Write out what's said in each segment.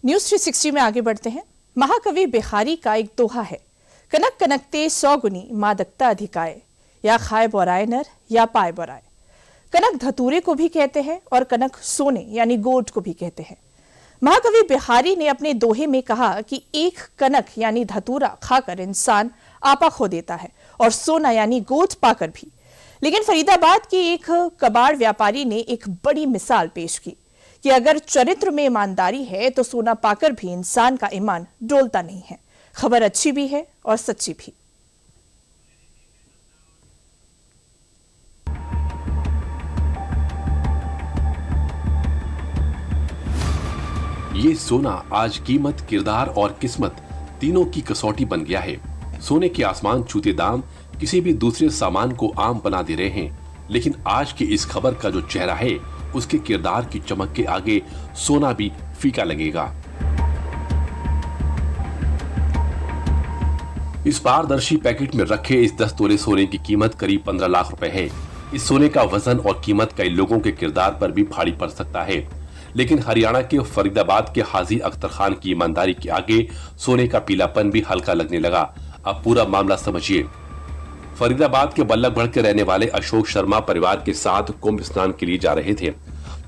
News 360 में आगे बढ़ते हैं। महाकवि बिहारी का एक दोहा है, कनक कनकते 100 गुनी मादकता अधिकाए, या खाए बोराए नर या पाए बोराए। कनक धतूरे को भी कहते हैं और कनक सोने यानी गोल्ड को भी कहते हैं। महाकवि बिहारी ने अपने दोहे में कहा कि एक कनक यानी धतूरा खाकर इंसान आपा खो देता है और सोना यानी गोल्ड पाकर भी। लेकिन फरीदाबाद के एक कबाड़ व्यापारी ने एक बड़ी मिसाल पेश की कि अगर चरित्र में ईमानदारी है तो सोना पाकर भी इंसान का ईमान डोलता नहीं है। खबर अच्छी भी है और सच्ची भी। ये सोना आज कीमत, किरदार और किस्मत तीनों की कसौटी बन गया है। सोने के आसमान छूते दाम किसी भी दूसरे सामान को आम बना दे रहे हैं, लेकिन आज की इस खबर का जो चेहरा है उसके किरदार की चमक के आगे सोना भी फीका लगेगा। इस पारदर्शी पैकेट में रखे इस 10 तोले सोने की कीमत करीब 15 लाख रुपए है। इस सोने का वजन और कीमत कई लोगों के किरदार पर भी भारी पड़ सकता है, लेकिन हरियाणा के फरीदाबाद के हाजी अख्तर खान की ईमानदारी के आगे सोने का पीलापन भी हल्का लगने लगा। अब पूरा मामला समझिए। फरीदाबाद के बल्लभगढ़ के रहने वाले अशोक शर्मा परिवार के साथ कुंभ स्नान के लिए जा रहे थे।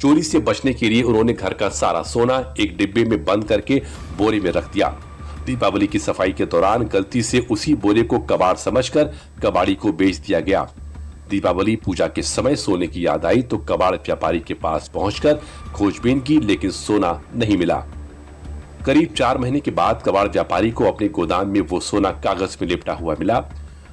चोरी से बचने के लिए उन्होंने घर का सारा सोना एक डिब्बे में बंद करके बोरे में रख दिया। दीपावली की सफाई के दौरान गलती से उसी बोरे को कबाड़ समझकर कबाड़ी को बेच दिया गया। दीपावली पूजा के समय सोने की याद आई तो कबाड़ व्यापारी के पास पहुंचकर खोजबीन की, लेकिन सोना नहीं मिला। करीब 4 महीने के बाद कबाड़ व्यापारी को अपने गोदाम में वो सोना कागज में लिपटा हुआ मिला।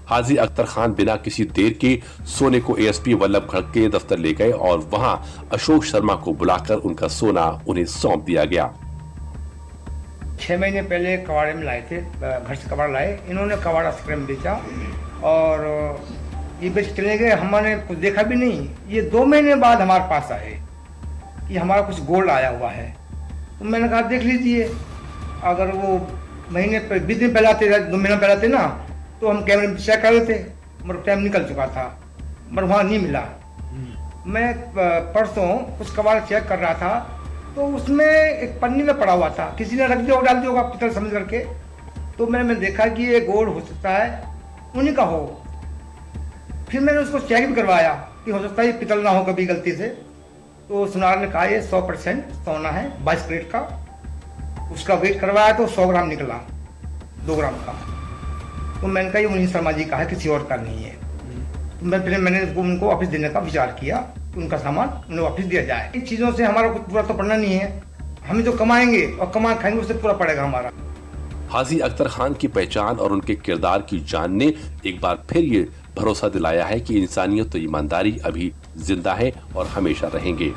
हाजी अख्तर खान बिना किसी देर के सोने को एएसपी बल्लभगढ़ के दफ्तर ले गए और वहां अशोक शर्मा को बुलाकर उनका सोना उन्हें सौंप दिया गया। 6 महीने पहले कबाड़े में लाए थे, घर से कबाड़ लाए। इन्होंने कबाड़ा स्क्रैम बेचा और ये बेच चले गए। हमने कुछ देखा भी नहीं। ये 2 महीने बाद हमारे पास आए कि हमारा कुछ गोल्ड आया हुआ है। तो मैंने कहा देख लीजिए, अगर वो महीने पे 20 दिन पहले आते, 2 महीना पहले आते ना, तो हम कैमरे में चेक कर रहे थे, मगर टाइम निकल चुका था, मगर वहाँ नहीं मिला। मैं परसों कुछ कबाड़ चेक कर रहा था तो उसमें एक पन्नी में पड़ा हुआ था, किसी ने रख दिया, डाल दिया होगा पितल समझ करके। तो मैंने देखा कि ये गोल्ड हो सकता है उन्हीं का हो। फिर मैंने उसको चेक भी करवाया कि हो सकता है ये पितल ना हो कभी गलती से। तो सुनार ने कहा ये 100% सोना है, 22 कैरेट का। उसका वेट करवाया तो 100 ग्राम निकला, 2 ग्राम का। तो मैंने कहा ये मुनीष शर्मा जी का है, किसी और का नहीं है। तो मैंने उनको वापस देने का विचार किया, उनका सामान उन्हें वापस दिया जाए। इन चीज़ों से हमारा कुछ पूरा तो पड़ना नहीं है। हम जो कमाएंगे और कमा खाएंगे उससे पूरा पड़ेगा हमारा। हाजी अख्तर खान की पहचान और उनके किरदार की जान ने एक बार फिर ये भरोसा दिलाया है कि इंसानियत तो ईमानदारी अभी जिंदा है और हमेशा रहेंगे।